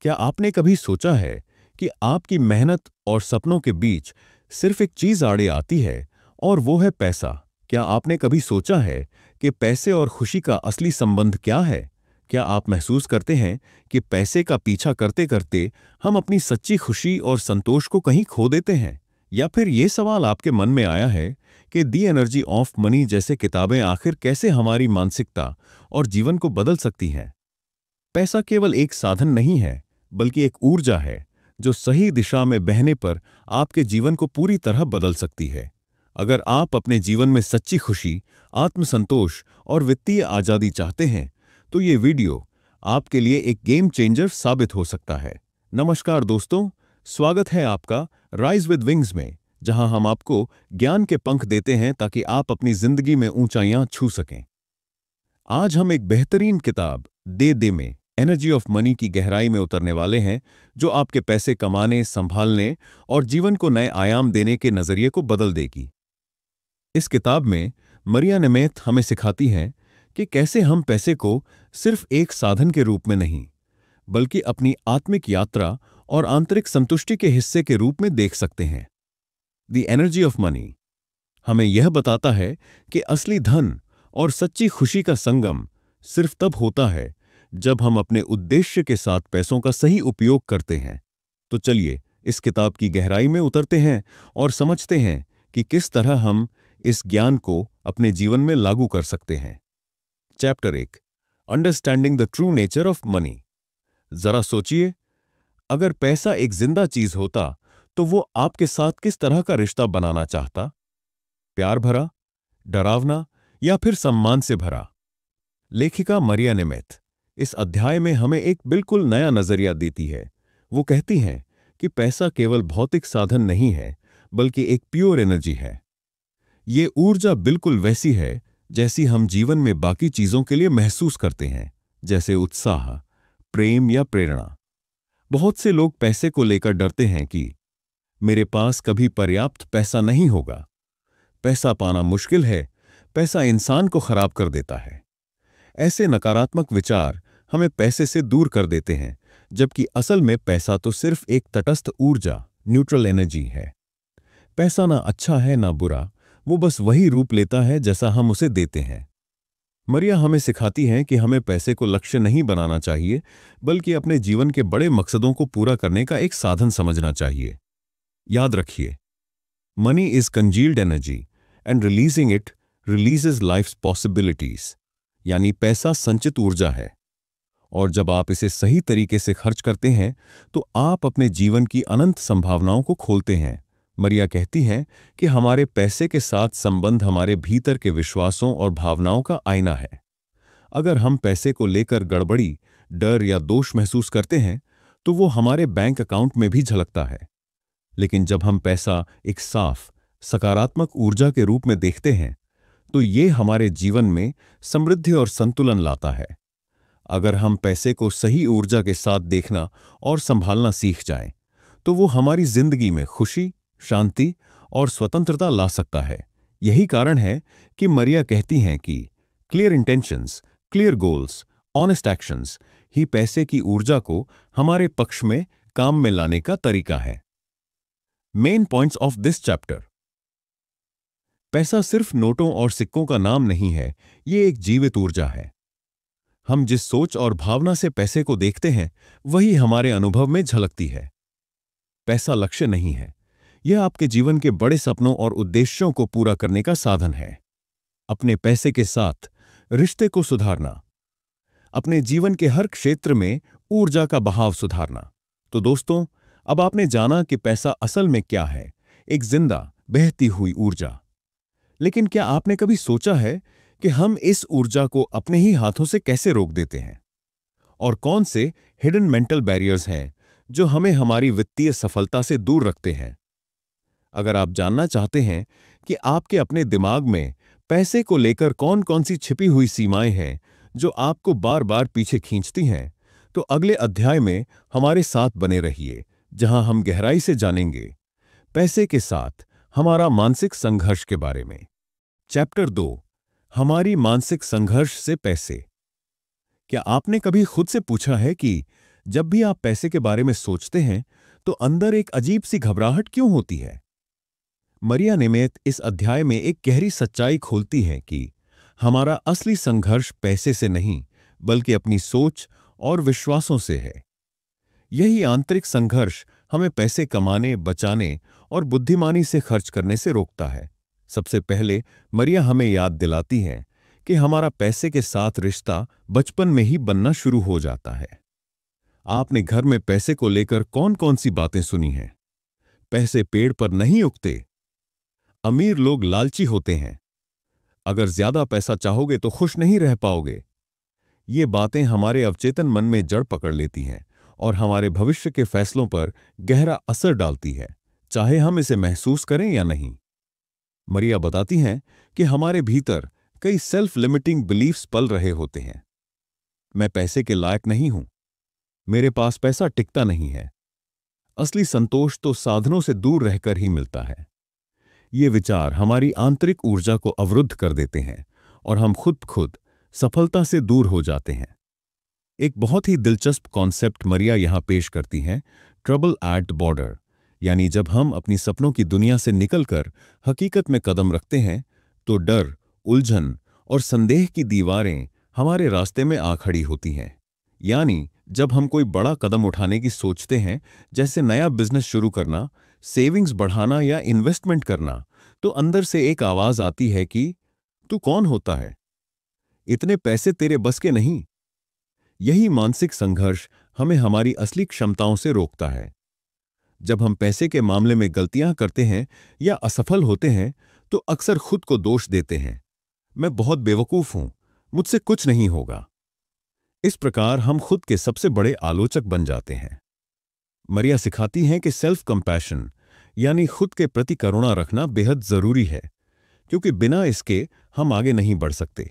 क्या आपने कभी सोचा है कि आपकी मेहनत और सपनों के बीच सिर्फ एक चीज आड़े आती है और वो है पैसा? क्या आपने कभी सोचा है कि पैसे और खुशी का असली संबंध क्या है? क्या आप महसूस करते हैं कि पैसे का पीछा करते करते हम अपनी सच्ची खुशी और संतोष को कहीं खो देते हैं? या फिर ये सवाल आपके मन में आया है कि दी एनर्जी ऑफ मनी जैसे किताबें आखिर कैसे हमारी मानसिकता और जीवन को बदल सकती हैं? पैसा केवल एक साधन नहीं है, बल्कि एक ऊर्जा है जो सही दिशा में बहने पर आपके जीवन को पूरी तरह बदल सकती है। अगर आप अपने जीवन में सच्ची खुशी, आत्मसंतोष और वित्तीय आजादी चाहते हैं, तो ये वीडियो आपके लिए एक गेम चेंजर साबित हो सकता है। नमस्कार दोस्तों, स्वागत है आपका राइज विद विंग्स में, जहां हम आपको ज्ञान के पंख देते हैं ताकि आप अपनी जिंदगी में ऊंचाइयां छू सकें। आज हम एक बेहतरीन किताब दे में एनर्जी ऑफ मनी की गहराई में उतरने वाले हैं, जो आपके पैसे कमाने, संभालने और जीवन को नए आयाम देने के नजरिए को बदल देगी। इस किताब में मरिया नेमेथ हमें सिखाती हैं कि कैसे हम पैसे को सिर्फ एक साधन के रूप में नहीं, बल्कि अपनी आत्मिक यात्रा और आंतरिक संतुष्टि के हिस्से के रूप में देख सकते हैं। द एनर्जी ऑफ मनी हमें यह बताता है कि असली धन और सच्ची खुशी का संगम सिर्फ तब होता है जब हम अपने उद्देश्य के साथ पैसों का सही उपयोग करते हैं। तो चलिए इस किताब की गहराई में उतरते हैं और समझते हैं कि किस तरह हम इस ज्ञान को अपने जीवन में लागू कर सकते हैं। Chapter 1, understanding the true nature of money. जरा सोचिए, अगर पैसा एक जिंदा चीज होता तो वो आपके साथ किस तरह का रिश्ता बनाना चाहता? प्यार भरा, डरावना या फिर सम्मान से भरा? लेखिका मरिया नेमेथ इस अध्याय में हमें एक बिल्कुल नया नजरिया देती है। वो कहती हैं कि पैसा केवल भौतिक साधन नहीं है, बल्कि एक प्योर एनर्जी है। ये ऊर्जा बिल्कुल वैसी है जैसी हम जीवन में बाकी चीजों के लिए महसूस करते हैं, जैसे उत्साह, प्रेम या प्रेरणा। बहुत से लोग पैसे को लेकर डरते हैं कि मेरे पास कभी पर्याप्त पैसा नहीं होगा, पैसा पाना मुश्किल है, पैसा इंसान को खराब कर देता है। ऐसे नकारात्मक विचार हमें पैसे से दूर कर देते हैं, जबकि असल में पैसा तो सिर्फ एक तटस्थ ऊर्जा, न्यूट्रल एनर्जी है। पैसा ना अच्छा है ना बुरा, वो बस वही रूप लेता है जैसा हम उसे देते हैं। मरिया हमें सिखाती हैं कि हमें पैसे को लक्ष्य नहीं बनाना चाहिए, बल्कि अपने जीवन के बड़े मकसदों को पूरा करने का एक साधन समझना चाहिए। याद रखिए, money is concealed energy and releasing it releases life's possibilities. यानी पैसा संचित ऊर्जा है, और जब आप इसे सही तरीके से खर्च करते हैं तो आप अपने जीवन की अनंत संभावनाओं को खोलते हैं। मरिया कहती हैं कि हमारे पैसे के साथ संबंध हमारे भीतर के विश्वासों और भावनाओं का आईना है। अगर हम पैसे को लेकर गड़बड़ी, डर या दोष महसूस करते हैं तो वो हमारे बैंक अकाउंट में भी झलकता है। लेकिन जब हम पैसा एक साफ, सकारात्मक ऊर्जा के रूप में देखते हैं तो ये हमारे जीवन में समृद्धि और संतुलन लाता है। अगर हम पैसे को सही ऊर्जा के साथ देखना और संभालना सीख जाएं, तो वो हमारी जिंदगी में खुशी, शांति और स्वतंत्रता ला सकता है। यही कारण है कि मरिया कहती हैं कि clear intentions, clear goals, honest actions ही पैसे की ऊर्जा को हमारे पक्ष में काम में लाने का तरीका है। Main points of this chapter. पैसा सिर्फ नोटों और सिक्कों का नाम नहीं है, ये एक जीवित ऊर्जा है। हम जिस सोच और भावना से पैसे को देखते हैं, वही हमारे अनुभव में झलकती है। पैसा लक्ष्य नहीं है, यह आपके जीवन के बड़े सपनों और उद्देश्यों को पूरा करने का साधन है। अपने पैसे के साथ रिश्ते को सुधारना, अपने जीवन के हर क्षेत्र में ऊर्जा का बहाव सुधारना। तो दोस्तों, अब आपने जाना कि पैसा असल में क्या है, एक जिंदा, बहती हुई ऊर्जा। लेकिन क्या आपने कभी सोचा है कि हम इस ऊर्जा को अपने ही हाथों से कैसे रोक देते हैं? और कौन से हिडन मेंटल बैरियर्स हैं जो हमें हमारी वित्तीय सफलता से दूर रखते हैं? अगर आप जानना चाहते हैं कि आपके अपने दिमाग में पैसे को लेकर कौन कौन सी छिपी हुई सीमाएं हैं जो आपको बार बार पीछे खींचती हैं, तो अगले अध्याय में हमारे साथ बने रहिए, जहां हम गहराई से जानेंगे पैसे के साथ हमारा मानसिक संघर्ष के बारे में। चैप्टर 2, हमारी मानसिक संघर्ष से पैसे। क्या आपने कभी खुद से पूछा है कि जब भी आप पैसे के बारे में सोचते हैं तो अंदर एक अजीब सी घबराहट क्यों होती है? मरिया नेमेत इस अध्याय में एक गहरी सच्चाई खोलती है कि हमारा असली संघर्ष पैसे से नहीं, बल्कि अपनी सोच और विश्वासों से है। यही आंतरिक संघर्ष हमें पैसे कमाने, बचाने और बुद्धिमानी से खर्च करने से रोकता है। सबसे पहले मरिया हमें याद दिलाती है कि हमारा पैसे के साथ रिश्ता बचपन में ही बनना शुरू हो जाता है। आपने घर में पैसे को लेकर कौन कौन सी बातें सुनी हैं? पैसे पेड़ पर नहीं उगते। अमीर लोग लालची होते हैं। अगर ज्यादा पैसा चाहोगे तो खुश नहीं रह पाओगे। ये बातें हमारे अवचेतन मन में जड़ पकड़ लेती हैं और हमारे भविष्य के फैसलों पर गहरा असर डालती है, चाहे हम इसे महसूस करें या नहीं। मरिया बताती हैं कि हमारे भीतर कई सेल्फ लिमिटिंग बिलीफ्स पल रहे होते हैं। मैं पैसे के लायक नहीं हूं। मेरे पास पैसा टिकता नहीं है। असली संतोष तो साधनों से दूर रहकर ही मिलता है। ये विचार हमारी आंतरिक ऊर्जा को अवरुद्ध कर देते हैं और हम खुद सफलता से दूर हो जाते हैं। एक बहुत ही दिलचस्प कॉन्सेप्ट मरिया यहां पेश करती हैं, ट्रबल एट द बॉर्डर, यानी जब हम अपनी सपनों की दुनिया से निकलकर हकीकत में कदम रखते हैं तो डर, उलझन और संदेह की दीवारें हमारे रास्ते में आ खड़ी होती हैं। यानी जब हम कोई बड़ा कदम उठाने की सोचते हैं, जैसे नया बिजनेस शुरू करना, सेविंग्स बढ़ाना या इन्वेस्टमेंट करना, तो अंदर से एक आवाज आती है कि तू कौन होता है? इतने पैसे तेरे बस के नहीं। यही मानसिक संघर्ष हमें हमारी असली क्षमताओं से रोकता है। जब हम पैसे के मामले में गलतियां करते हैं या असफल होते हैं तो अक्सर खुद को दोष देते हैं। मैं बहुत बेवकूफ हूं, मुझसे कुछ नहीं होगा। इस प्रकार हम खुद के सबसे बड़े आलोचक बन जाते हैं। मरिया सिखाती हैं कि सेल्फ कंपैशन यानी खुद के प्रति करुणा रखना बेहद जरूरी है, क्योंकि बिना इसके हम आगे नहीं बढ़ सकते।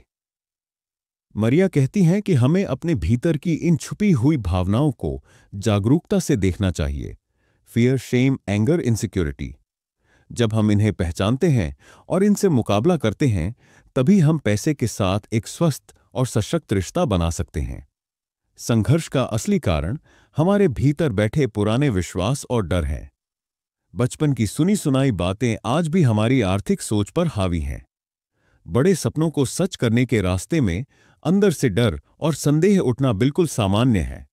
मरिया कहती हैं कि हमें अपने भीतर की इन छुपी हुई भावनाओं को जागरूकता से देखना चाहिए। Fear, shame, anger, insecurity. जब हम इन्हें पहचानते हैं और इनसे मुकाबला करते हैं, तभी हम पैसे के साथ एक स्वस्थ और सशक्त रिश्ता बना सकते हैं। संघर्ष का असली कारण हमारे भीतर बैठे पुराने विश्वास और डर हैं। बचपन की सुनी सुनाई बातें आज भी हमारी आर्थिक सोच पर हावी हैं। बड़े सपनों को सच करने के रास्ते में अंदर से डर और संदेह उठना बिल्कुल सामान्य है।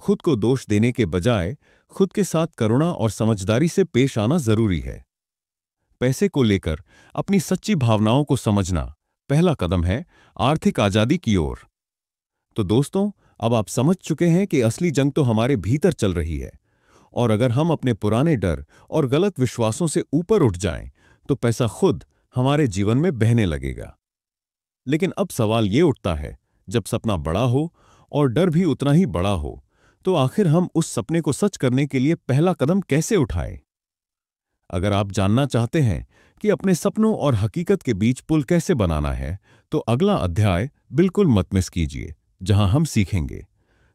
खुद को दोष देने के बजाय खुद के साथ करुणा और समझदारी से पेश आना जरूरी है। पैसे को लेकर अपनी सच्ची भावनाओं को समझना पहला कदम है आर्थिक आजादी की ओर। तो दोस्तों, अब आप समझ चुके हैं कि असली जंग तो हमारे भीतर चल रही है, और अगर हम अपने पुराने डर और गलत विश्वासों से ऊपर उठ जाएं, तो पैसा खुद हमारे जीवन में बहने लगेगा। लेकिन अब सवाल ये उठता है, जब सपना बड़ा हो और डर भी उतना ही बड़ा हो, तो आखिर हम उस सपने को सच करने के लिए पहला कदम कैसे उठाएं? अगर आप जानना चाहते हैं कि अपने सपनों और हकीकत के बीच पुल कैसे बनाना है, तो अगला अध्याय बिल्कुल मत मिस कीजिए, जहां हम सीखेंगे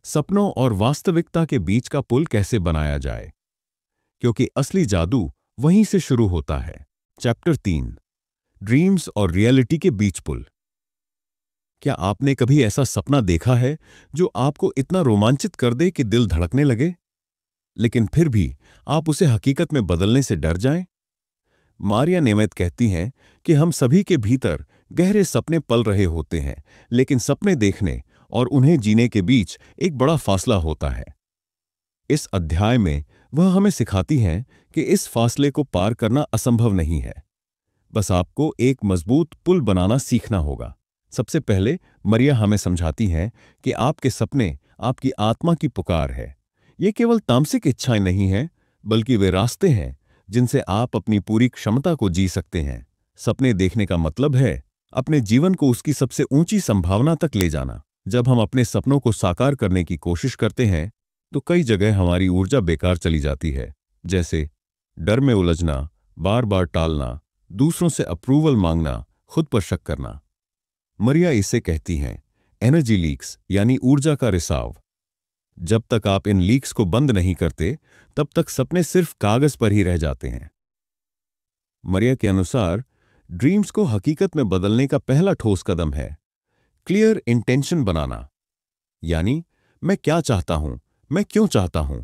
सपनों और वास्तविकता के बीच का पुल कैसे बनाया जाए, क्योंकि असली जादू वहीं से शुरू होता है। चैप्टर 3, ड्रीम्स और रियलिटी के बीच पुल। क्या आपने कभी ऐसा सपना देखा है जो आपको इतना रोमांचित कर दे कि दिल धड़कने लगे, लेकिन फिर भी आप उसे हकीकत में बदलने से डर जाएं? मारिया नेमेत कहती हैं कि हम सभी के भीतर गहरे सपने पल रहे होते हैं, लेकिन सपने देखने और उन्हें जीने के बीच एक बड़ा फासला होता है। इस अध्याय में वह हमें सिखाती हैं कि इस फासले को पार करना असंभव नहीं है, बस आपको एक मजबूत पुल बनाना सीखना होगा। सबसे पहले मरिया हमें समझाती हैं कि आपके सपने आपकी आत्मा की पुकार है। ये केवल तामसिक इच्छाएं नहीं हैं, बल्कि वे रास्ते हैं जिनसे आप अपनी पूरी क्षमता को जी सकते हैं। सपने देखने का मतलब है अपने जीवन को उसकी सबसे ऊंची संभावना तक ले जाना। जब हम अपने सपनों को साकार करने की कोशिश करते हैं, तो कई जगह हमारी ऊर्जा बेकार चली जाती है, जैसे डर में उलझना, बार बार टालना, दूसरों से अप्रूवल मांगना, खुद पर शक करना। मरिया इसे कहती हैं एनर्जी लीक्स, यानी ऊर्जा का रिसाव। जब तक आप इन लीक्स को बंद नहीं करते, तब तक सपने सिर्फ कागज पर ही रह जाते हैं। मरिया के अनुसार ड्रीम्स को हकीकत में बदलने का पहला ठोस कदम है क्लियर इंटेंशन बनाना, यानी मैं क्या चाहता हूं, मैं क्यों चाहता हूं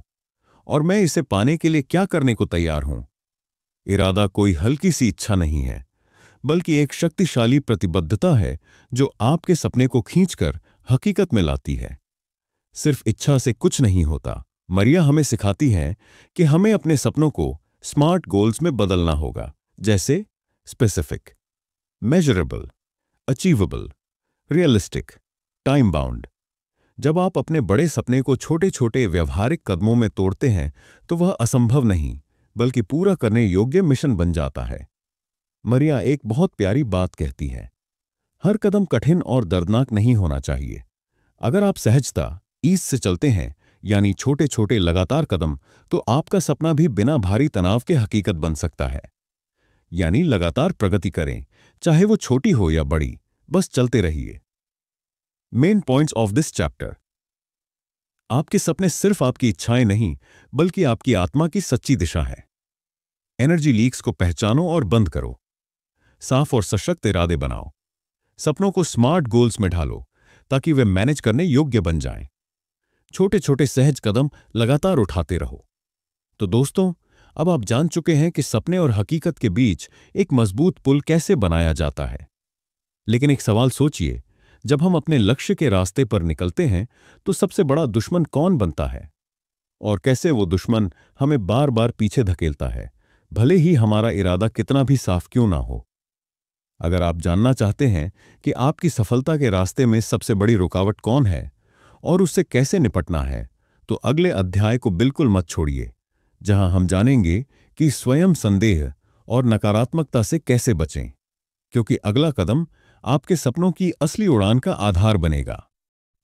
और मैं इसे पाने के लिए क्या करने को तैयार हूं। इरादा कोई हल्की सी इच्छा नहीं है, बल्कि एक शक्तिशाली प्रतिबद्धता है जो आपके सपने को खींचकर हकीकत में लाती है। सिर्फ इच्छा से कुछ नहीं होता। मरिया हमें सिखाती है कि हमें अपने सपनों को स्मार्ट गोल्स में बदलना होगा, जैसे specific, measurable, achievable, realistic, time bound. जब आप अपने बड़े सपने को छोटे छोटे व्यवहारिक कदमों में तोड़ते हैं तो वह असंभव नहीं, बल्कि पूरा करने योग्य मिशन बन जाता है। मरिया एक बहुत प्यारी बात कहती है, हर कदम कठिन और दर्दनाक नहीं होना चाहिए। अगर आप सहजता, ईज से चलते हैं, यानी छोटे छोटे लगातार कदम, तो आपका सपना भी बिना भारी तनाव के हकीकत बन सकता है। यानी लगातार प्रगति करें, चाहे वो छोटी हो या बड़ी, बस चलते रहिए। Main points of this chapter. आपके सपने सिर्फ आपकी इच्छाएं नहीं, बल्कि आपकी आत्मा की सच्ची दिशा है। एनर्जी लीक्स को पहचानो और बंद करो। साफ और सशक्त इरादे बनाओ। सपनों को स्मार्ट गोल्स में ढालो ताकि वे मैनेज करने योग्य बन जाएं। छोटे छोटे सहज कदम लगातार उठाते रहो। तो दोस्तों, अब आप जान चुके हैं कि सपने और हकीकत के बीच एक मजबूत पुल कैसे बनाया जाता है। लेकिन एक सवाल सोचिए, जब हम अपने लक्ष्य के रास्ते पर निकलते हैं तो सबसे बड़ा दुश्मन कौन बनता है? और कैसे वो दुश्मन हमें बार बार पीछे धकेलता है, भले ही हमारा इरादा कितना भी साफ क्यों ना हो। अगर आप जानना चाहते हैं कि आपकी सफलता के रास्ते में सबसे बड़ी रुकावट कौन है और उससे कैसे निपटना है, तो अगले अध्याय को बिल्कुल मत छोड़िए, जहां हम जानेंगे कि स्वयं संदेह और नकारात्मकता से कैसे बचें, क्योंकि अगला कदम आपके सपनों की असली उड़ान का आधार बनेगा।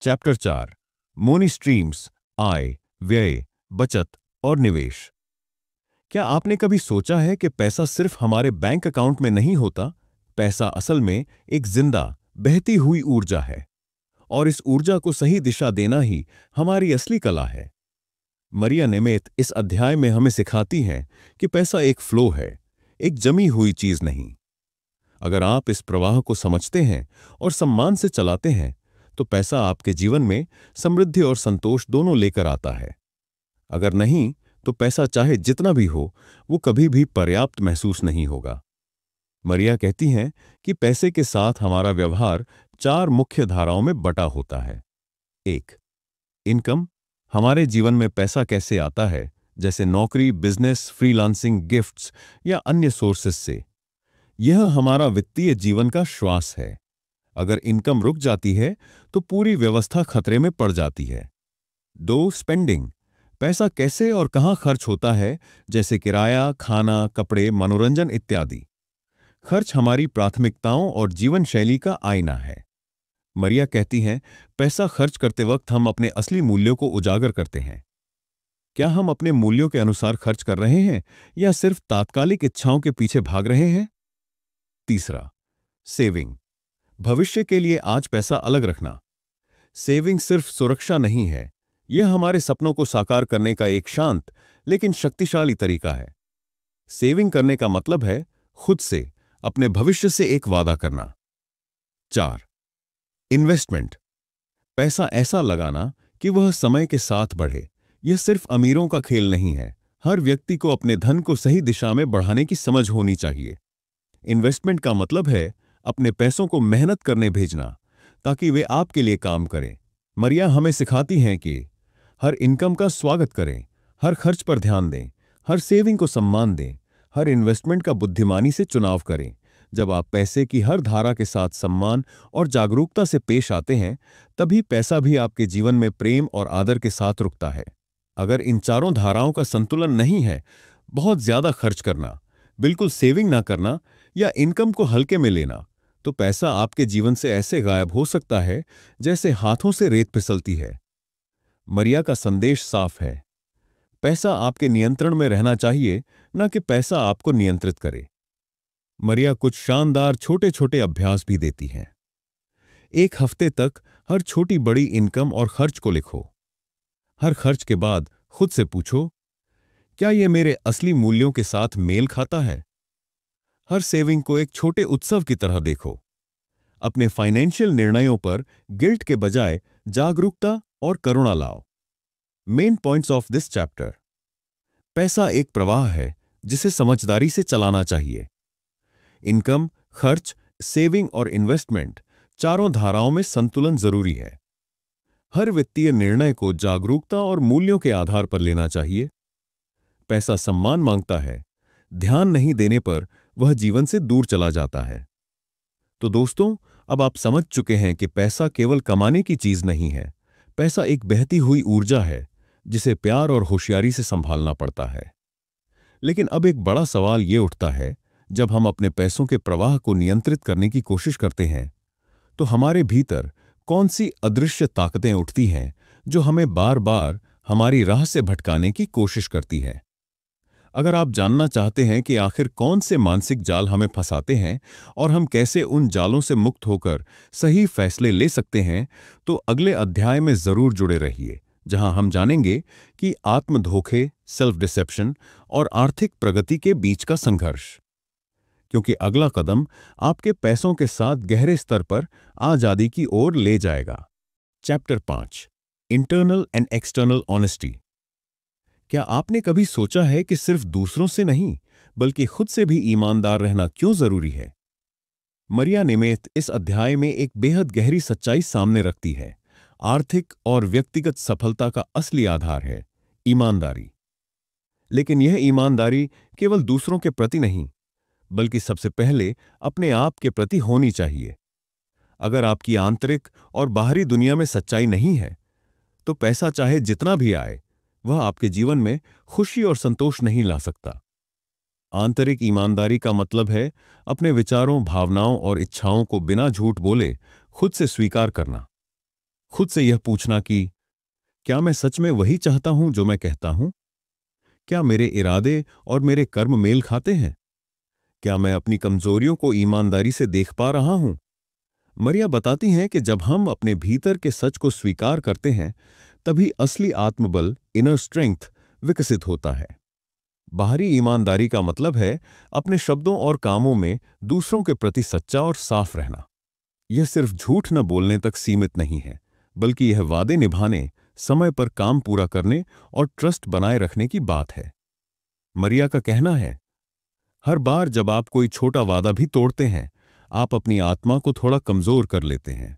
चैप्टर 4, मनी स्ट्रीम्स, आय, व्यय, बचत और निवेश। क्या आपने कभी सोचा है कि पैसा सिर्फ हमारे बैंक अकाउंट में नहीं होता? पैसा असल में एक जिंदा, बहती हुई ऊर्जा है, और इस ऊर्जा को सही दिशा देना ही हमारी असली कला है। मरिया नेमेत इस अध्याय में हमें सिखाती हैं कि पैसा एक फ्लो है, एक जमी हुई चीज नहीं। अगर आप इस प्रवाह को समझते हैं और सम्मान से चलाते हैं, तो पैसा आपके जीवन में समृद्धि और संतोष दोनों लेकर आता है। अगर नहीं, तो पैसा चाहे जितना भी हो, वो कभी भी पर्याप्त महसूस नहीं होगा। मरिया कहती हैं कि पैसे के साथ हमारा व्यवहार 4 मुख्य धाराओं में बटा होता है। 1, इनकम। हमारे जीवन में पैसा कैसे आता है, जैसे नौकरी, बिजनेस, फ्रीलांसिंग, गिफ्ट्स या अन्य सोर्सेस से। यह हमारा वित्तीय जीवन का श्वास है। अगर इनकम रुक जाती है तो पूरी व्यवस्था खतरे में पड़ जाती है। 2, स्पेंडिंग। पैसा कैसे और कहां खर्च होता है, जैसे किराया, खाना, कपड़े, मनोरंजन इत्यादि। खर्च हमारी प्राथमिकताओं और जीवन शैली का आईना है। मरिया कहती हैं, पैसा खर्च करते वक्त हम अपने असली मूल्यों को उजागर करते हैं। क्या हम अपने मूल्यों के अनुसार खर्च कर रहे हैं या सिर्फ तात्कालिक इच्छाओं के पीछे भाग रहे हैं? 3, सेविंग। भविष्य के लिए आज पैसा अलग रखना। सेविंग सिर्फ सुरक्षा नहीं है, यह हमारे सपनों को साकार करने का एक शांत लेकिन शक्तिशाली तरीका है। सेविंग करने का मतलब है खुद से, अपने भविष्य से एक वादा करना। 4, इन्वेस्टमेंट। पैसा ऐसा लगाना कि वह समय के साथ बढ़े। यह सिर्फ अमीरों का खेल नहीं है। हर व्यक्ति को अपने धन को सही दिशा में बढ़ाने की समझ होनी चाहिए। इन्वेस्टमेंट का मतलब है अपने पैसों को मेहनत करने भेजना, ताकि वे आपके लिए काम करें। मरिया हमें सिखाती हैं कि हर इनकम का स्वागत करें, हर खर्च पर ध्यान दें, हर सेविंग को सम्मान दें, हर इन्वेस्टमेंट का बुद्धिमानी से चुनाव करें। जब आप पैसे की हर धारा के साथ सम्मान और जागरूकता से पेश आते हैं, तभी पैसा भी आपके जीवन में प्रेम और आदर के साथ रुकता है। अगर इन चारों धाराओं का संतुलन नहीं है, बहुत ज्यादा खर्च करना, बिल्कुल सेविंग ना करना या इनकम को हल्के में लेना, तो पैसा आपके जीवन से ऐसे गायब हो सकता है जैसे हाथों से रेत फिसलती है। मरिया का संदेश साफ है, पैसा आपके नियंत्रण में रहना चाहिए, न कि पैसा आपको नियंत्रित करे। मरिया कुछ शानदार छोटे छोटे अभ्यास भी देती हैं। 1 हफ्ते तक हर छोटी बड़ी इनकम और खर्च को लिखो। हर खर्च के बाद खुद से पूछो, क्या यह मेरे असली मूल्यों के साथ मेल खाता है? हर सेविंग को एक छोटे उत्सव की तरह देखो। अपने फाइनेंशियल निर्णयों पर गिल्ट के बजाय जागरूकता और करुणा लाओ। Main points of this chapter. पैसा एक प्रवाह है जिसे समझदारी से चलाना चाहिए। इनकम, खर्च, सेविंग और इन्वेस्टमेंट, चारों धाराओं में संतुलन जरूरी है। हर वित्तीय निर्णय को जागरूकता और मूल्यों के आधार पर लेना चाहिए। पैसा सम्मान मांगता है, ध्यान नहीं देने पर वह जीवन से दूर चला जाता है। तो दोस्तों, अब आप समझ चुके हैं कि पैसा केवल कमाने की चीज नहीं है। पैसा एक बहती हुई ऊर्जा है जिसे प्यार और होशियारी से संभालना पड़ता है। लेकिन अब एक बड़ा सवाल ये उठता है, जब हम अपने पैसों के प्रवाह को नियंत्रित करने की कोशिश करते हैं, तो हमारे भीतर कौन सी अदृश्य ताकतें उठती हैं जो हमें बार बार हमारी राह से भटकाने की कोशिश करती है। अगर आप जानना चाहते हैं कि आखिर कौन से मानसिक जाल हमें फंसाते हैं और हम कैसे उन जालों से मुक्त होकर सही फैसले ले सकते हैं, तो अगले अध्याय में जरूर जुड़े रहिए, जहां हम जानेंगे कि आत्म धोखे, सेल्फ डिसेप्शन और आर्थिक प्रगति के बीच का संघर्ष। क्योंकि अगला कदम आपके पैसों के साथ गहरे स्तर पर आजादी की ओर ले जाएगा। Chapter 5, internal and external honesty. क्या आपने कभी सोचा है कि सिर्फ दूसरों से नहीं, बल्कि खुद से भी ईमानदार रहना क्यों जरूरी है? मरिया नेमेथ इस अध्याय में एक बेहद गहरी सच्चाई सामने रखती है। आर्थिक और व्यक्तिगत सफलता का असली आधार है ईमानदारी। लेकिन यह ईमानदारी केवल दूसरों के प्रति नहीं, बल्कि सबसे पहले अपने आप के प्रति होनी चाहिए। अगर आपकी आंतरिक और बाहरी दुनिया में सच्चाई नहीं है, तो पैसा चाहे जितना भी आए, वह आपके जीवन में खुशी और संतोष नहीं ला सकता। आंतरिक ईमानदारी का मतलब है अपने विचारों, भावनाओं और इच्छाओं को बिना झूठ बोले खुद से स्वीकार करना। खुद से यह पूछना कि क्या मैं सच में वही चाहता हूं जो मैं कहता हूं? क्या मेरे इरादे और मेरे कर्म मेल खाते हैं? क्या मैं अपनी कमजोरियों को ईमानदारी से देख पा रहा हूं? मरिया बताती हैं कि जब हम अपने भीतर के सच को स्वीकार करते हैं, तभी असली आत्मबल, इनर स्ट्रेंथ, विकसित होता है। बाहरी ईमानदारी का मतलब है अपने शब्दों और कामों में दूसरों के प्रति सच्चा और साफ रहना। यह सिर्फ झूठ न बोलने तक सीमित नहीं है, बल्कि यह वादे निभाने, समय पर काम पूरा करने और ट्रस्ट बनाए रखने की बात है। मरिया का कहना है, हर बार जब आप कोई छोटा वादा भी तोड़ते हैं, आप अपनी आत्मा को थोड़ा कमजोर कर लेते हैं।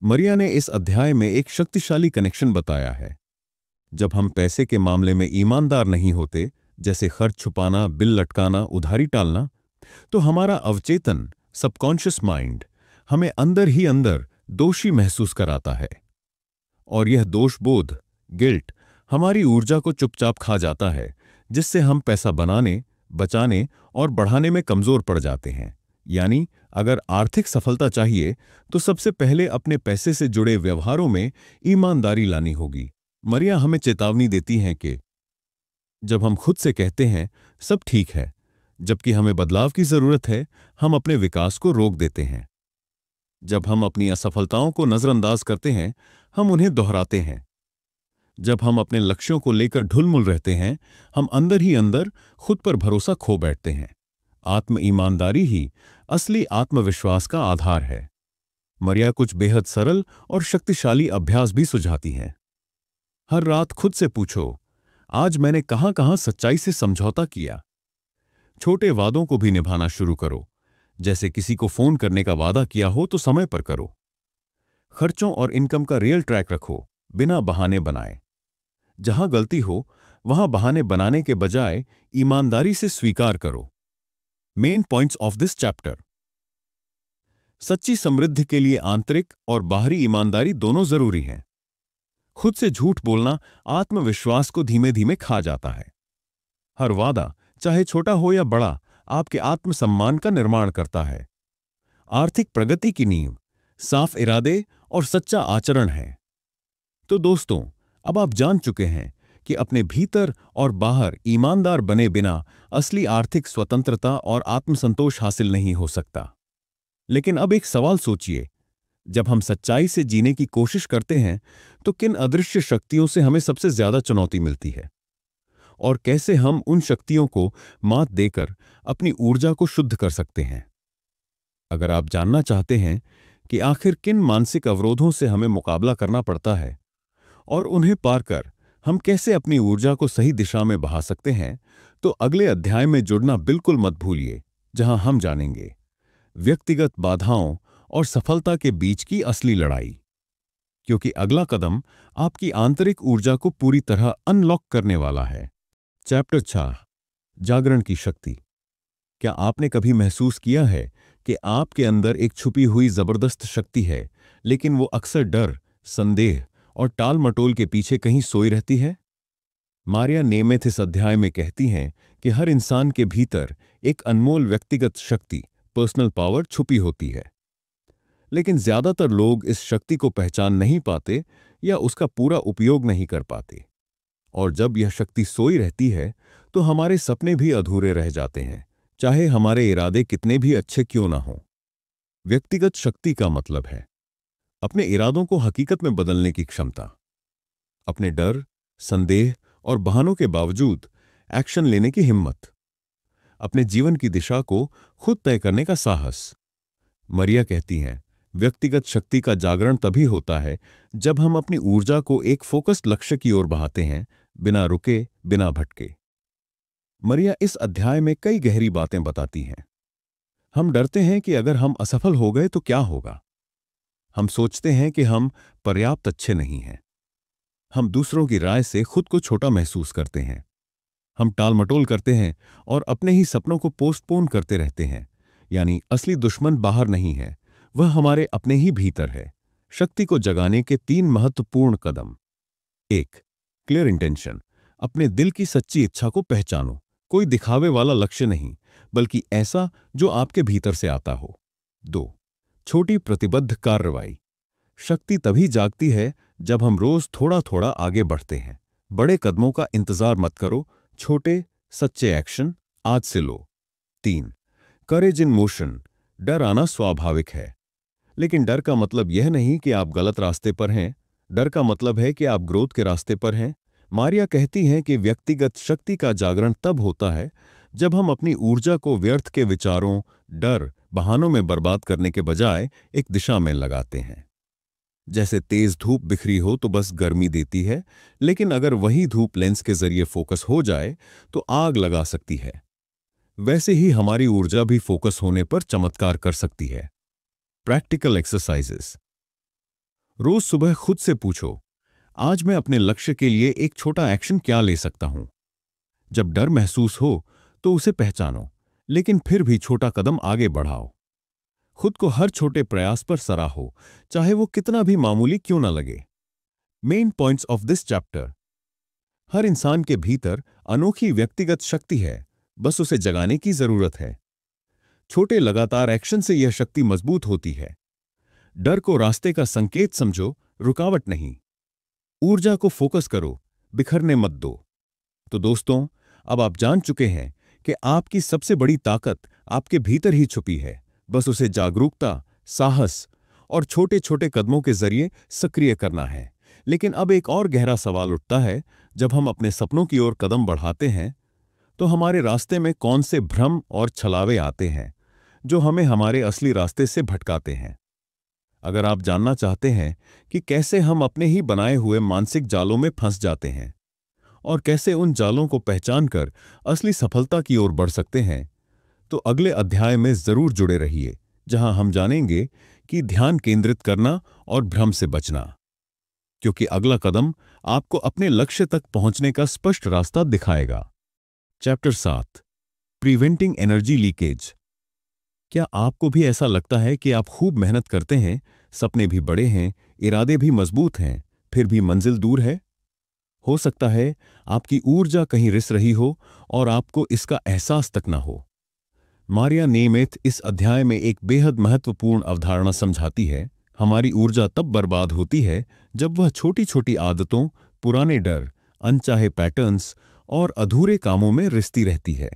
मरिया ने इस अध्याय में एक शक्तिशाली कनेक्शन बताया है। जब हम पैसे के मामले में ईमानदार नहीं होते, जैसे खर्च छुपाना, बिल लटकाना, उधारी टालना, तो हमारा अवचेतन, सबकॉन्शियस माइंड, हमें अंदर ही अंदर दोषी महसूस कराता है। और यह दोषबोध, गिल्ट, हमारी ऊर्जा को चुपचाप खा जाता है, जिससे हम पैसा बनाने, बचाने और बढ़ाने में कमजोर पड़ जाते हैं। यानी अगर आर्थिक सफलता चाहिए, तो सबसे पहले अपने पैसे से जुड़े व्यवहारों में ईमानदारी लानी होगी। मरिया हमें चेतावनी देती हैं कि जब हम खुद से कहते हैं सब ठीक है, जबकि हमें बदलाव की जरूरत है, हम अपने विकास को रोक देते हैं। जब हम अपनी असफलताओं को नजरअंदाज करते हैं, हम उन्हें दोहराते हैं। जब हम अपने लक्ष्यों को लेकर ढुलमुल रहते हैं, हम अंदर ही अंदर खुद पर भरोसा खो बैठते हैं। आत्म ईमानदारी ही असली आत्मविश्वास का आधार है। मरिया कुछ बेहद सरल और शक्तिशाली अभ्यास भी सुझाती हैं। हर रात खुद से पूछो, आज मैंने कहां कहां सच्चाई से समझौता किया। छोटे वादों को भी निभाना शुरू करो। जैसे किसी को फोन करने का वादा किया हो तो समय पर करो। खर्चों और इनकम का रियल ट्रैक रखो, बिना बहाने बनाए। जहां गलती हो, वहां बहाने बनाने के बजाय ईमानदारी से स्वीकार करो। Main points of this chapter. सच्ची समृद्धि के लिए आंतरिक और बाहरी ईमानदारी दोनों जरूरी हैं। खुद से झूठ बोलना आत्मविश्वास को धीमे धीमे खा जाता है। हर वादा, चाहे छोटा हो या बड़ा, आपके आत्मसम्मान का निर्माण करता है। आर्थिक प्रगति की नींव साफ इरादे और सच्चा आचरण है। तो दोस्तों, अब आप जान चुके हैं कि अपने भीतर और बाहर ईमानदार बने बिना असली आर्थिक स्वतंत्रता और आत्मसंतोष हासिल नहीं हो सकता। लेकिन अब एक सवाल सोचिए, जब हम सच्चाई से जीने की कोशिश करते हैं, तो किन अदृश्य शक्तियों से हमें सबसे ज्यादा चुनौती मिलती है? और कैसे हम उन शक्तियों को मात देकर अपनी ऊर्जा को शुद्ध कर सकते हैं? अगर आप जानना चाहते हैं कि आखिर किन मानसिक अवरोधों से हमें मुकाबला करना पड़ता है और उन्हें पार कर हम कैसे अपनी ऊर्जा को सही दिशा में बहा सकते हैं, तो अगले अध्याय में जुड़ना बिल्कुल मत भूलिए, जहां हम जानेंगे व्यक्तिगत बाधाओं और सफलता के बीच की असली लड़ाई। क्योंकि अगला कदम आपकी आंतरिक ऊर्जा को पूरी तरह अनलॉक करने वाला है। चैप्टर 6, जागरण की शक्ति। क्या आपने कभी महसूस किया है कि आपके अंदर एक छुपी हुई जबरदस्त शक्ति है, लेकिन वो अक्सर डर, संदेह और टाल-मटोल के पीछे कहीं सोई रहती है? मारिया नेमेथ इस अध्याय में कहती हैं कि हर इंसान के भीतर एक अनमोल व्यक्तिगत शक्ति, पर्सनल पावर छुपी होती है। लेकिन ज्यादातर लोग इस शक्ति को पहचान नहीं पाते या उसका पूरा उपयोग नहीं कर पाते। और जब यह शक्ति सोई रहती है, तो हमारे सपने भी अधूरे रह जाते हैं, चाहे हमारे इरादे कितने भी अच्छे क्यों ना हों। व्यक्तिगत शक्ति का मतलब है अपने इरादों को हकीकत में बदलने की क्षमता, अपने डर, संदेह और बहानों के बावजूद एक्शन लेने की हिम्मत, अपने जीवन की दिशा को खुद तय करने का साहस। मरिया कहती हैं, व्यक्तिगत शक्ति का जागरण तभी होता है जब हम अपनी ऊर्जा को एक फोकस्ड लक्ष्य की ओर बहाते हैं, बिना रुके, बिना भटके। मरिया इस अध्याय में कई गहरी बातें बताती हैं। हम डरते हैं कि अगर हम असफल हो गए तो क्या होगा। हम सोचते हैं कि हम पर्याप्त अच्छे नहीं हैं। हम दूसरों की राय से खुद को छोटा महसूस करते हैं। हम टालमटोल करते हैं और अपने ही सपनों को पोस्टपोन करते रहते हैं। यानी असली दुश्मन बाहर नहीं है, वह हमारे अपने ही भीतर है। शक्ति को जगाने के 3 महत्वपूर्ण कदम। 1, क्लियर इंटेंशन। अपने दिल की सच्ची इच्छा को पहचानो। कोई दिखावे वाला लक्ष्य नहीं, बल्कि ऐसा जो आपके भीतर से आता हो। 2, छोटी प्रतिबद्ध कार्रवाई। शक्ति तभी जागती है जब हम रोज थोड़ा थोड़ा आगे बढ़ते हैं। बड़े कदमों का इंतजार मत करो, छोटे सच्चे एक्शन आज से लो। 3, करेज इन मोशन। डर आना स्वाभाविक है, लेकिन डर का मतलब यह नहीं कि आप गलत रास्ते पर हैं। डर का मतलब है कि आप ग्रोथ के रास्ते पर हैं। मारिया कहती हैं कि व्यक्तिगत शक्ति का जागरण तब होता है जब हम अपनी ऊर्जा को व्यर्थ के विचारों, डर, बहानों में बर्बाद करने के बजाय एक दिशा में लगाते हैं। जैसे तेज धूप बिखरी हो तो बस गर्मी देती है, लेकिन अगर वही धूप लेंस के जरिए फोकस हो जाए तो आग लगा सकती है। वैसे ही हमारी ऊर्जा भी फोकस होने पर चमत्कार कर सकती है। Practical exercises. रोज सुबह खुद से पूछो, आज मैं अपने लक्ष्य के लिए एक छोटा एक्शन क्या ले सकता हूं। जब डर महसूस हो तो उसे पहचानो, लेकिन फिर भी छोटा कदम आगे बढ़ाओ। खुद को हर छोटे प्रयास पर सराहो, चाहे वो कितना भी मामूली क्यों ना लगे। Main points of this chapter. हर इंसान के भीतर अनोखी व्यक्तिगत शक्ति है, बस उसे जगाने की जरूरत है। छोटे लगातार एक्शन से यह शक्ति मजबूत होती है। डर को रास्ते का संकेत समझो, रुकावट नहीं। ऊर्जा को फोकस करो, बिखरने मत दो। तो दोस्तों, अब आप जान चुके हैं कि आपकी सबसे बड़ी ताकत आपके भीतर ही छुपी है। बस उसे जागरूकता, साहस और छोटे छोटे कदमों के जरिए सक्रिय करना है। लेकिन अब एक और गहरा सवाल उठता है, जब हम अपने सपनों की ओर कदम बढ़ाते हैं तो हमारे रास्ते में कौन से भ्रम और छलावे आते हैं जो हमें हमारे असली रास्ते से भटकाते हैं। अगर आप जानना चाहते हैं कि कैसे हम अपने ही बनाए हुए मानसिक जालों में फंस जाते हैं और कैसे उन जालों को पहचानकर असली सफलता की ओर बढ़ सकते हैं, तो अगले अध्याय में जरूर जुड़े रहिए, जहां हम जानेंगे कि ध्यान केंद्रित करना और भ्रम से बचना। क्योंकि अगला कदम आपको अपने लक्ष्य तक पहुंचने का स्पष्ट रास्ता दिखाएगा। Chapter 7, preventing energy leakage. क्या आपको भी ऐसा लगता है कि आप खूब मेहनत करते हैं, सपने भी बड़े हैं, इरादे भी मजबूत हैं, फिर भी मंजिल दूर है? हो सकता है आपकी ऊर्जा कहीं रिस रही हो और आपको इसका एहसास तक ना हो। मारिया नेमेथ इस अध्याय में एक बेहद महत्वपूर्ण अवधारणा समझाती है। हमारी ऊर्जा तब बर्बाद होती है जब वह छोटी छोटी आदतों, पुराने डर, अनचाहे पैटर्न्स और अधूरे कामों में रिसती रहती है।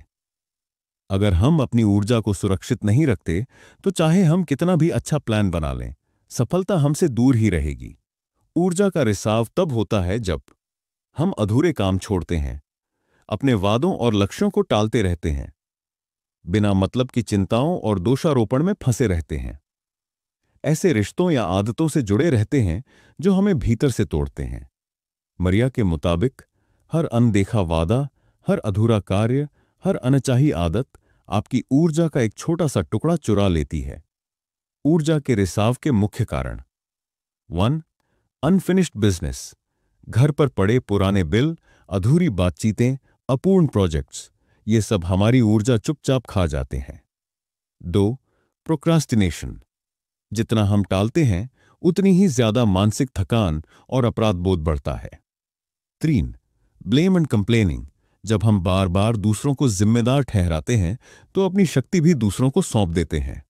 अगर हम अपनी ऊर्जा को सुरक्षित नहीं रखते तो चाहे हम कितना भी अच्छा प्लान बना लें, सफलता हमसे दूर ही रहेगी। ऊर्जा का रिसाव तब होता है जब हम अधूरे काम छोड़ते हैं, अपने वादों और लक्ष्यों को टालते रहते हैं, बिना मतलब की चिंताओं और दोषारोपण में फंसे रहते हैं, ऐसे रिश्तों या आदतों से जुड़े रहते हैं जो हमें भीतर से तोड़ते हैं। मरिया के मुताबिक हर अनदेखा वादा, हर अधूरा कार्य, हर अनचाही आदत आपकी ऊर्जा का एक छोटा सा टुकड़ा चुरा लेती है। ऊर्जा के रिसाव के मुख्य कारण। 1. Unfinished business. घर पर पड़े पुराने बिल, अधूरी बातचीतें, अपूर्ण प्रोजेक्ट्स, ये सब हमारी ऊर्जा चुपचाप खा जाते हैं। 2. प्रोक्रास्टिनेशन। जितना हम टालते हैं उतनी ही ज्यादा मानसिक थकान और अपराध बोध बढ़ता है। 3. Blame and complaining. जब हम बार बार दूसरों को जिम्मेदार ठहराते हैं तो अपनी शक्ति भी दूसरों को सौंप देते हैं।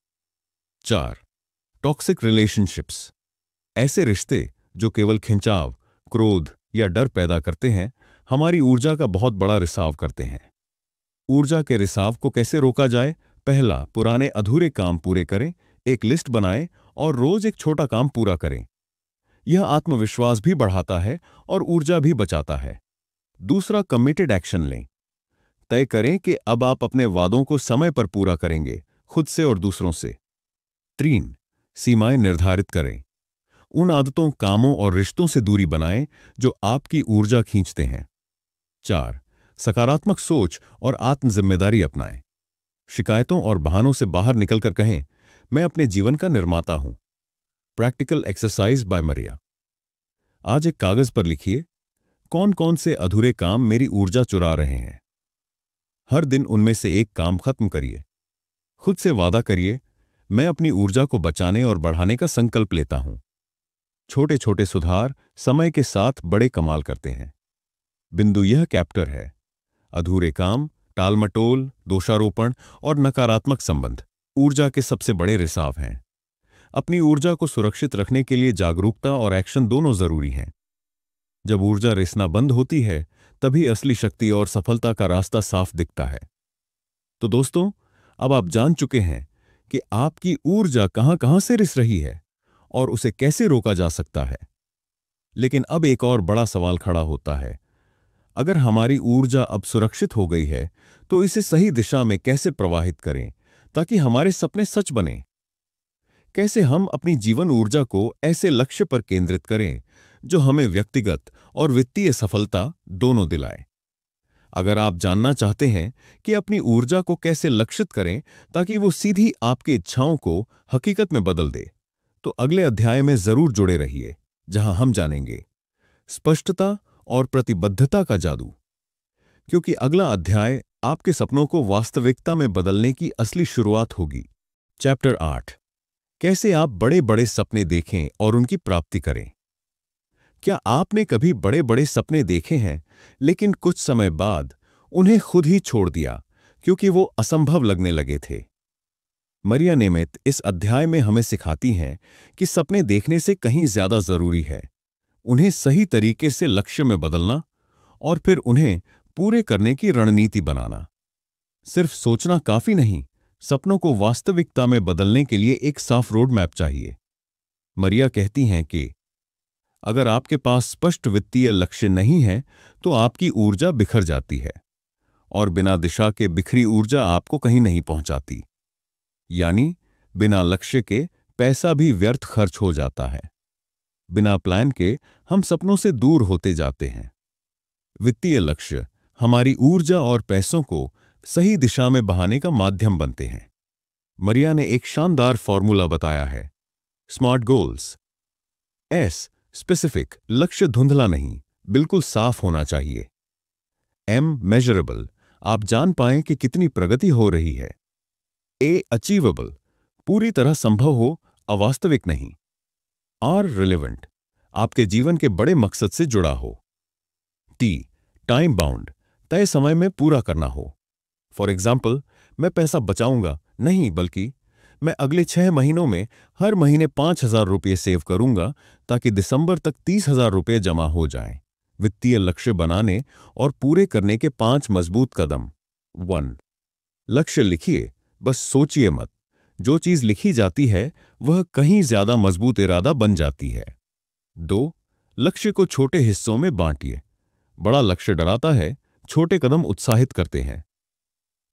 4. Toxic relationships. ऐसे रिश्ते जो केवल खिंचाव, क्रोध या डर पैदा करते हैं, हमारी ऊर्जा का बहुत बड़ा रिसाव करते हैं। ऊर्जा के रिसाव को कैसे रोका जाए? पहला, पुराने अधूरे काम पूरे करें। एक लिस्ट बनाएं और रोज एक छोटा काम पूरा करें। यह आत्मविश्वास भी बढ़ाता है और ऊर्जा भी बचाता है। दूसरा, कमिटेड एक्शन लें। तय करें कि अब आप अपने वादों को समय पर पूरा करेंगे, खुद से और दूसरों से। 3. सीमाएं निर्धारित करें। उन आदतों, कामों और रिश्तों से दूरी बनाएं जो आपकी ऊर्जा खींचते हैं। 4. सकारात्मक सोच और आत्म जिम्मेदारी अपनाएं। शिकायतों और बहानों से बाहर निकलकर कहें, मैं अपने जीवन का निर्माता हूं। प्रैक्टिकल एक्सरसाइज बाय मरिया। आज एक कागज पर लिखिए, कौन कौन से अधूरे काम मेरी ऊर्जा चुरा रहे हैं। हर दिन उनमें से एक काम खत्म करिए। खुद से वादा करिए, मैं अपनी ऊर्जा को बचाने और बढ़ाने का संकल्प लेता हूं। छोटे छोटे सुधार समय के साथ बड़े कमाल करते हैं। बिंदु यह कैप्टर है, अधूरे काम, टालमटोल, दोषारोपण और नकारात्मक संबंध ऊर्जा के सबसे बड़े रिसाव हैं। अपनी ऊर्जा को सुरक्षित रखने के लिए जागरूकता और एक्शन दोनों जरूरी हैं। जब ऊर्जा रिसना बंद होती है, तभी असली शक्ति और सफलता का रास्ता साफ दिखता है। तो दोस्तों, अब आप जान चुके हैं कि आपकी ऊर्जा कहां कहां से रिस रही है और उसे कैसे रोका जा सकता है। लेकिन अब एक और बड़ा सवाल खड़ा होता है, अगर हमारी ऊर्जा अब सुरक्षित हो गई है तो इसे सही दिशा में कैसे प्रवाहित करें ताकि हमारे सपने सच बने। कैसे हम अपनी जीवन ऊर्जा को ऐसे लक्ष्य पर केंद्रित करें जो हमें व्यक्तिगत और वित्तीय सफलता दोनों दिलाए। अगर आप जानना चाहते हैं कि अपनी ऊर्जा को कैसे लक्षित करें ताकि वो सीधी आपकी इच्छाओं को हकीकत में बदल दे, तो अगले अध्याय में जरूर जुड़े रहिए, जहां हम जानेंगे स्पष्टता और प्रतिबद्धता का जादू। क्योंकि अगला अध्याय आपके सपनों को वास्तविकता में बदलने की असली शुरुआत होगी। चैप्टर 8, कैसे आप बड़े बड़े सपने देखें और उनकी प्राप्ति करें। क्या आपने कभी बड़े बड़े सपने देखे हैं लेकिन कुछ समय बाद उन्हें खुद ही छोड़ दिया क्योंकि वो असंभव लगने लगे थे? मरिया नेमित इस अध्याय में हमें सिखाती हैं कि सपने देखने से कहीं ज्यादा जरूरी है उन्हें सही तरीके से लक्ष्य में बदलना और फिर उन्हें पूरे करने की रणनीति बनाना। सिर्फ सोचना काफी नहीं, सपनों को वास्तविकता में बदलने के लिए एक साफ रोड मैप चाहिए। मरिया कहती हैं कि अगर आपके पास स्पष्ट वित्तीय लक्ष्य नहीं है तो आपकी ऊर्जा बिखर जाती है और बिना दिशा के बिखरी ऊर्जा आपको कहीं नहीं पहुंचाती। यानी बिना लक्ष्य के पैसा भी व्यर्थ खर्च हो जाता है। बिना प्लान के हम सपनों से दूर होते जाते हैं। वित्तीय लक्ष्य हमारी ऊर्जा और पैसों को सही दिशा में बहाने का माध्यम बनते हैं। मरिया ने एक शानदार फॉर्मूला बताया है, स्मार्ट गोल्स। एस, स्पेसिफिक, लक्ष्य धुंधला नहीं, बिल्कुल साफ होना चाहिए। एम, मेजरेबल, आप जान पाएं कि कितनी प्रगति हो रही है। ए, अचीवेबल, पूरी तरह संभव हो, अवास्तविक नहीं। आर, रिलेवेंट, आपके जीवन के बड़े मकसद से जुड़ा हो। टी, टाइम बाउंड, तय समय में पूरा करना हो। फॉर एग्जाम्पल, मैं पैसा बचाऊंगा नहीं, बल्कि मैं अगले 6 महीनों में हर महीने 5,000 रुपये सेव करूंगा ताकि दिसंबर तक 30,000 रुपये जमा हो जाएं। वित्तीय लक्ष्य बनाने और पूरे करने के 5 मजबूत कदम। 1, लक्ष्य लिखिए, बस सोचिए मत। जो चीज लिखी जाती है वह कहीं ज्यादा मजबूत इरादा बन जाती है। 2, लक्ष्य को छोटे हिस्सों में बांटिए। बड़ा लक्ष्य डराता है, छोटे कदम उत्साहित करते हैं।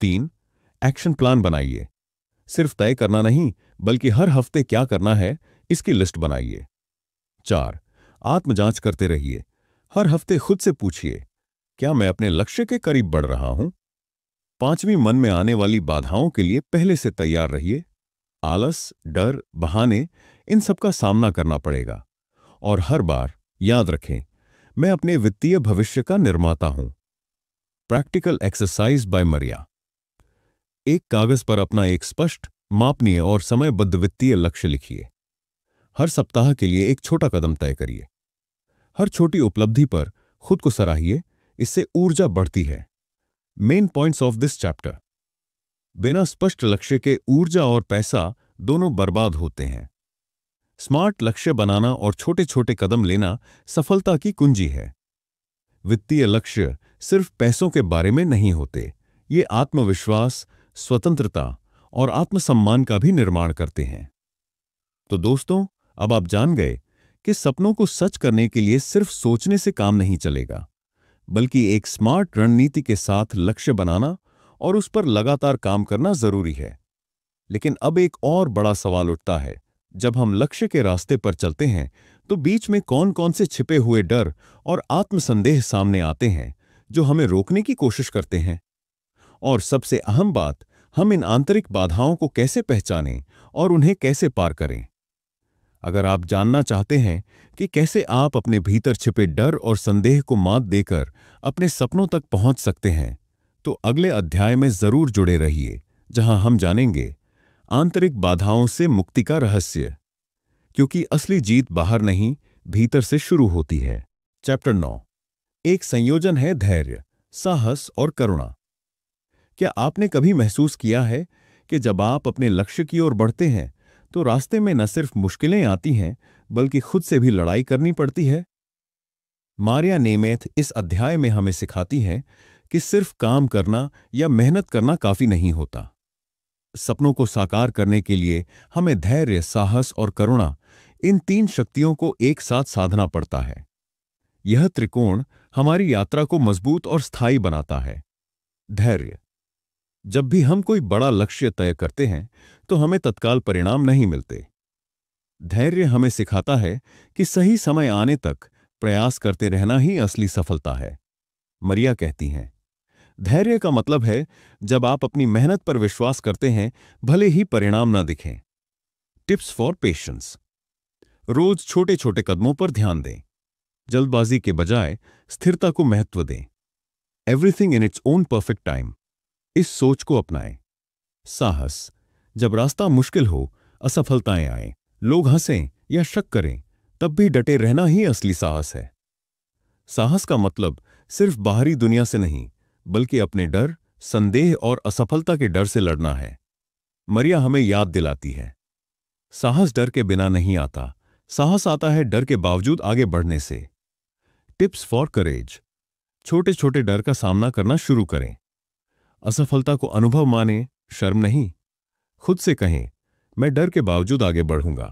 3, एक्शन प्लान बनाइए। सिर्फ तय करना नहीं, बल्कि हर हफ्ते क्या करना है इसकी लिस्ट बनाइए। 4, आत्मजांच करते रहिए। हर हफ्ते खुद से पूछिए, क्या मैं अपने लक्ष्य के करीब बढ़ रहा हूं? पांचवी, मन में आने वाली बाधाओं के लिए पहले से तैयार रहिए। आलस, डर, बहाने, इन सब का सामना करना पड़ेगा। और हर बार याद रखें, मैं अपने वित्तीय भविष्य का निर्माता हूं। प्रैक्टिकल एक्सरसाइज बाय मरिया। एक कागज पर अपना एक स्पष्ट, मापनीय और समयबद्ध वित्तीय लक्ष्य लिखिए। हर सप्ताह के लिए एक छोटा कदम तय करिए। हर छोटी उपलब्धि पर खुद को सराहिए, इससे ऊर्जा बढ़ती है। Main points of this chapter. बिना स्पष्ट लक्ष्य के ऊर्जा और पैसा दोनों बर्बाद होते हैं। स्मार्ट लक्ष्य बनाना और छोटे छोटे कदम लेना सफलता की कुंजी है। वित्तीय लक्ष्य सिर्फ पैसों के बारे में नहीं होते, ये आत्मविश्वास, स्वतंत्रता और आत्मसम्मान का भी निर्माण करते हैं। तो दोस्तों, अब आप जान गए कि सपनों को सच करने के लिए सिर्फ सोचने से काम नहीं चलेगा, बल्कि एक स्मार्ट रणनीति के साथ लक्ष्य बनाना और उस पर लगातार काम करना जरूरी है। लेकिन अब एक और बड़ा सवाल उठता है, जब हम लक्ष्य के रास्ते पर चलते हैं तो बीच में कौन कौन से छिपे हुए डर और आत्मसंदेह सामने आते हैं जो हमें रोकने की कोशिश करते हैं। और सबसे अहम बात, हम इन आंतरिक बाधाओं को कैसे पहचानें और उन्हें कैसे पार करें। अगर आप जानना चाहते हैं कि कैसे आप अपने भीतर छिपे डर और संदेह को मात देकर अपने सपनों तक पहुंच सकते हैं, तो अगले अध्याय में जरूर जुड़े रहिए, जहां हम जानेंगे आंतरिक बाधाओं से मुक्ति का रहस्य, क्योंकि असली जीत बाहर नहीं, भीतर से शुरू होती है। चैप्टर 9। एक संयोजन है धैर्य, साहस और करुणा। क्या आपने कभी महसूस किया है कि जब आप अपने लक्ष्य की ओर बढ़ते हैं तो रास्ते में न सिर्फ मुश्किलें आती हैं, बल्कि खुद से भी लड़ाई करनी पड़ती है? मारिया नेमेथ इस अध्याय में हमें सिखाती है कि सिर्फ काम करना या मेहनत करना काफी नहीं होता। सपनों को साकार करने के लिए हमें धैर्य, साहस और करुणा, इन तीन शक्तियों को एक साथ साधना पड़ता है। यह त्रिकोण हमारी यात्रा को मजबूत और स्थायी बनाता है। धैर्य। जब भी हम कोई बड़ा लक्ष्य तय करते हैं तो हमें तत्काल परिणाम नहीं मिलते। धैर्य हमें सिखाता है कि सही समय आने तक प्रयास करते रहना ही असली सफलता है। मरिया कहती हैं, धैर्य का मतलब है जब आप अपनी मेहनत पर विश्वास करते हैं, भले ही परिणाम न दिखें। Tips for patience. रोज छोटे छोटे कदमों पर ध्यान दें। जल्दबाजी के बजाय स्थिरता को महत्व दें। Everything in its own perfect time, इस सोच को अपनाएं। साहस। जब रास्ता मुश्किल हो, असफलताएं आएं, लोग हंसें या शक करें, तब भी डटे रहना ही असली साहस है। साहस का मतलब सिर्फ बाहरी दुनिया से नहीं, बल्कि अपने डर, संदेह और असफलता के डर से लड़ना है। मरिया हमें याद दिलाती है, साहस डर के बिना नहीं आता, साहस आता है डर के बावजूद आगे बढ़ने से। टिप्स फॉर करेज। छोटे छोटे डर का सामना करना शुरू करें। असफलता को अनुभव माने, शर्म नहीं। खुद से कहें, मैं डर के बावजूद आगे बढ़ूंगा।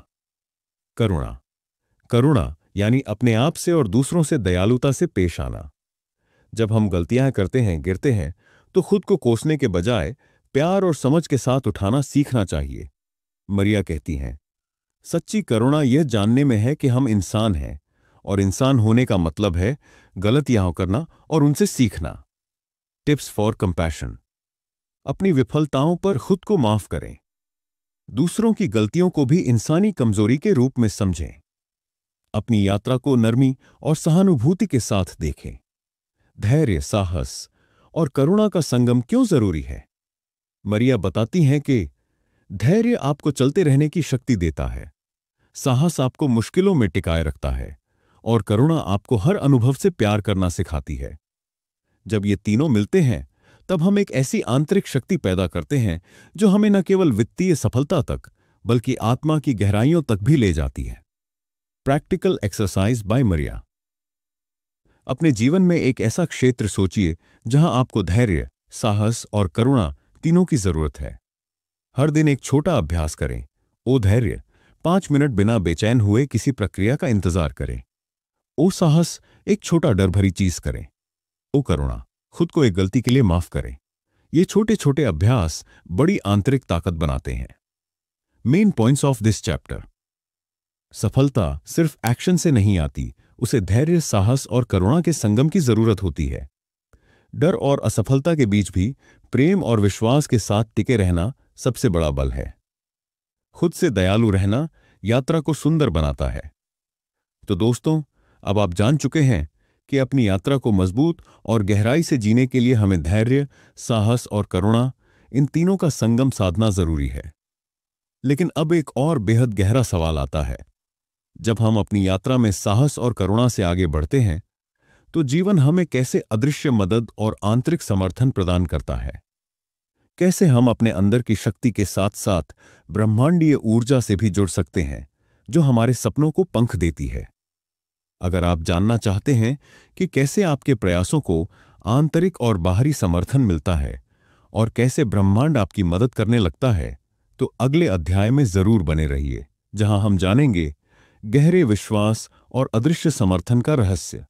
करुणा। करुणा यानी अपने आप से और दूसरों से दयालुता से पेश आना। जब हम गलतियां करते हैं, गिरते हैं, तो खुद को कोसने के बजाय प्यार और समझ के साथ उठाना सीखना चाहिए। मरिया कहती हैं, सच्ची करुणा यह जानने में है कि हम इंसान हैं, और इंसान होने का मतलब है गलतियां करना और उनसे सीखना। Tips for compassion. अपनी विफलताओं पर खुद को माफ करें। दूसरों की गलतियों को भी इंसानी कमजोरी के रूप में समझें। अपनी यात्रा को नरमी और सहानुभूति के साथ देखें। धैर्य, साहस और करुणा का संगम क्यों जरूरी है? मरिया बताती हैं कि धैर्य आपको चलते रहने की शक्ति देता है, साहस आपको मुश्किलों में टिकाए रखता है, और करुणा आपको हर अनुभव से प्यार करना सिखाती है। जब ये तीनों मिलते हैं, तब हम एक ऐसी आंतरिक शक्ति पैदा करते हैं जो हमें न केवल वित्तीय सफलता तक, बल्कि आत्मा की गहराइयों तक भी ले जाती है। प्रैक्टिकल एक्सरसाइज बाय मरिया। अपने जीवन में एक ऐसा क्षेत्र सोचिए जहां आपको धैर्य, साहस और करुणा तीनों की जरूरत है। हर दिन एक छोटा अभ्यास करें। ओ धैर्य, 5 मिनट बिना बेचैन हुए किसी प्रक्रिया का इंतजार करें। ओ साहस, एक छोटा डर भरी चीज करें। ओ करुणा, खुद को एक गलती के लिए माफ करें। ये छोटे छोटे अभ्यास बड़ी आंतरिक ताकत बनाते हैं। Main points of this chapter. सफलता सिर्फ एक्शन से नहीं आती, उसे धैर्य, साहस और करुणा के संगम की जरूरत होती है। डर और असफलता के बीच भी प्रेम और विश्वास के साथ टिके रहना सबसे बड़ा बल है। खुद से दयालु रहना यात्रा को सुंदर बनाता है। तो दोस्तों, अब आप जान चुके हैं कि अपनी यात्रा को मजबूत और गहराई से जीने के लिए हमें धैर्य, साहस और करुणा, इन तीनों का संगम साधना जरूरी है। लेकिन अब एक और बेहद गहरा सवाल आता है। जब हम अपनी यात्रा में साहस और करुणा से आगे बढ़ते हैं, तो जीवन हमें कैसे अदृश्य मदद और आंतरिक समर्थन प्रदान करता है? कैसे हम अपने अंदर की शक्ति के साथ साथ ब्रह्मांडीय ऊर्जा से भी जुड़ सकते हैं, जो हमारे सपनों को पंख देती है? अगर आप जानना चाहते हैं कि कैसे आपके प्रयासों को आंतरिक और बाहरी समर्थन मिलता है और कैसे ब्रह्मांड आपकी मदद करने लगता है, तो अगले अध्याय में जरूर बने रहिए, जहां हम जानेंगे गहरे विश्वास और अदृश्य समर्थन का रहस्य।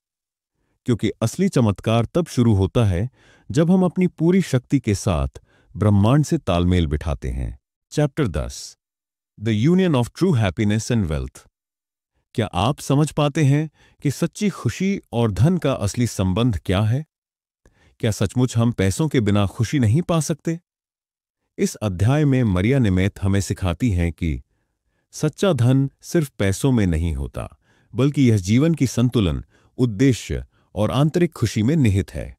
क्योंकि असली चमत्कार तब शुरू होता है जब हम अपनी पूरी शक्ति के साथ ब्रह्मांड से तालमेल बिठाते हैं। Chapter 10, the union of true happiness and wealth. क्या आप समझ पाते हैं कि सच्ची खुशी और धन का असली संबंध क्या है? क्या सचमुच हम पैसों के बिना खुशी नहीं पा सकते? इस अध्याय में मरिया नेमेथ हमें सिखाती हैं कि सच्चा धन सिर्फ पैसों में नहीं होता, बल्कि यह जीवन की संतुलन, उद्देश्य और आंतरिक खुशी में निहित है।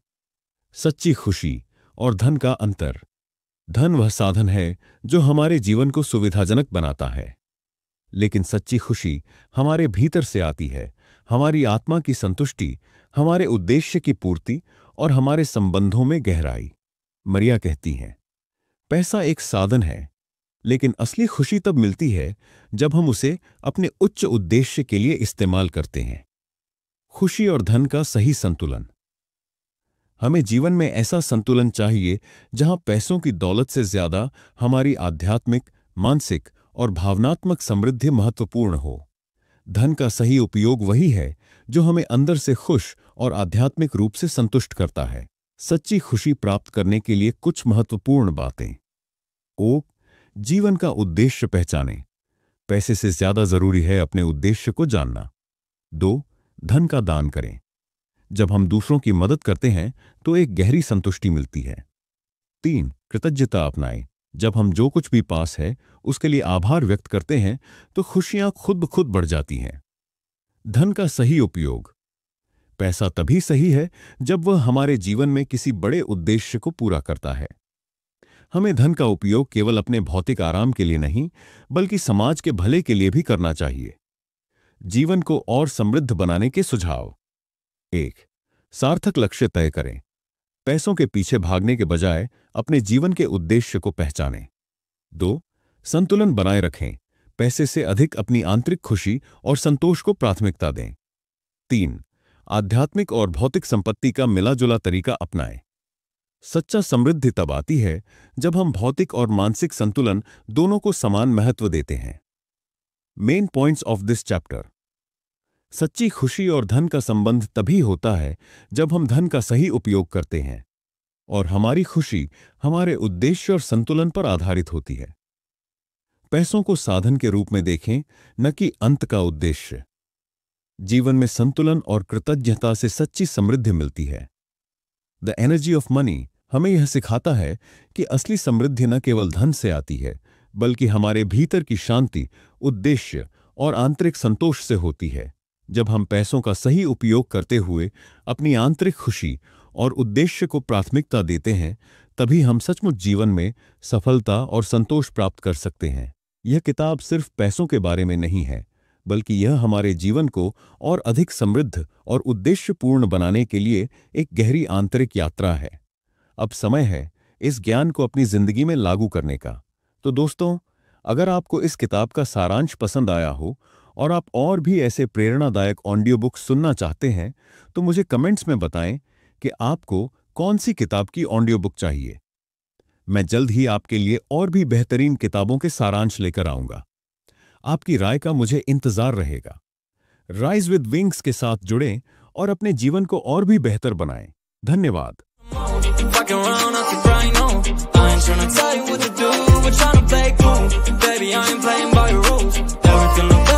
सच्ची खुशी और धन का अंतर। धन वह साधन है जो हमारे जीवन को सुविधाजनक बनाता है, लेकिन सच्ची खुशी हमारे भीतर से आती है, हमारी आत्मा की संतुष्टि, हमारे उद्देश्य की पूर्ति और हमारे संबंधों में गहराई। मरिया कहती हैं, पैसा एक साधन है, लेकिन असली खुशी तब मिलती है जब हम उसे अपने उच्च उद्देश्य के लिए इस्तेमाल करते हैं। खुशी और धन का सही संतुलन। हमें जीवन में ऐसा संतुलन चाहिए जहां पैसों की दौलत से ज्यादा हमारी आध्यात्मिक, मानसिक और भावनात्मक समृद्धि महत्वपूर्ण हो। धन का सही उपयोग वही है जो हमें अंदर से खुश और आध्यात्मिक रूप से संतुष्ट करता है। सच्ची खुशी प्राप्त करने के लिए कुछ महत्वपूर्ण बातें। जीवन का उद्देश्य पहचानें। पैसे से ज्यादा जरूरी है अपने उद्देश्य को जानना। 2, धन का दान करें। जब हम दूसरों की मदद करते हैं तो एक गहरी संतुष्टि मिलती है। 3, कृतज्ञता अपनाएं। जब हम जो कुछ भी पास है उसके लिए आभार व्यक्त करते हैं तो खुशियां खुद ब खुद बढ़ जाती हैं। धन का सही उपयोग। पैसा तभी सही है जब वह हमारे जीवन में किसी बड़े उद्देश्य को पूरा करता है। हमें धन का उपयोग केवल अपने भौतिक आराम के लिए नहीं, बल्कि समाज के भले के लिए भी करना चाहिए। जीवन को और समृद्ध बनाने के सुझाव। 1, सार्थक लक्ष्य तय करें। पैसों के पीछे भागने के बजाय अपने जीवन के उद्देश्य को पहचानें। 2, संतुलन बनाए रखें। पैसे से अधिक अपनी आंतरिक खुशी और संतोष को प्राथमिकता दें। 3, आध्यात्मिक और भौतिक संपत्ति का मिला-जुला तरीका अपनाएं। सच्चा समृद्धि तब आती है जब हम भौतिक और मानसिक संतुलन दोनों को समान महत्व देते हैं। Main points of this chapter. सच्ची खुशी और धन का संबंध तभी होता है जब हम धन का सही उपयोग करते हैं और हमारी खुशी हमारे उद्देश्य और संतुलन पर आधारित होती है। पैसों को साधन के रूप में देखें, न कि अंत का उद्देश्य। जीवन में संतुलन और कृतज्ञता से सच्ची समृद्धि मिलती है। द एनर्जी ऑफ मनी हमें यह सिखाता है कि असली समृद्धि न केवल धन से आती है, बल्कि हमारे भीतर की शांति, उद्देश्य और आंतरिक संतोष से होती है। जब हम पैसों का सही उपयोग करते हुए अपनी आंतरिक खुशी और उद्देश्य को प्राथमिकता देते हैं, तभी हम सचमुच जीवन में सफलता और संतोष प्राप्त कर सकते हैं। यह किताब सिर्फ पैसों के बारे में नहीं है, बल्कि यह हमारे जीवन को और अधिक समृद्ध और उद्देश्यपूर्ण बनाने के लिए एक गहरी आंतरिक यात्रा है। अब समय है इस ज्ञान को अपनी जिंदगी में लागू करने का। तो दोस्तों, अगर आपको इस किताब का सारांश पसंद आया हो और आप और भी ऐसे प्रेरणादायक ऑडियो बुक सुनना चाहते हैं, तो मुझे कमेंट्स में बताएं कि आपको कौन सी किताब की ऑडियो बुक चाहिए। मैं जल्द ही आपके लिए और भी बेहतरीन किताबों के सारांश लेकर आऊंगा। आपकी राय का मुझे इंतजार रहेगा। राइज विद विंग्स के साथ जुड़ें और अपने जीवन को और भी बेहतर बनाएं। धन्यवाद। Baby, I ain't playing by your rules. Everything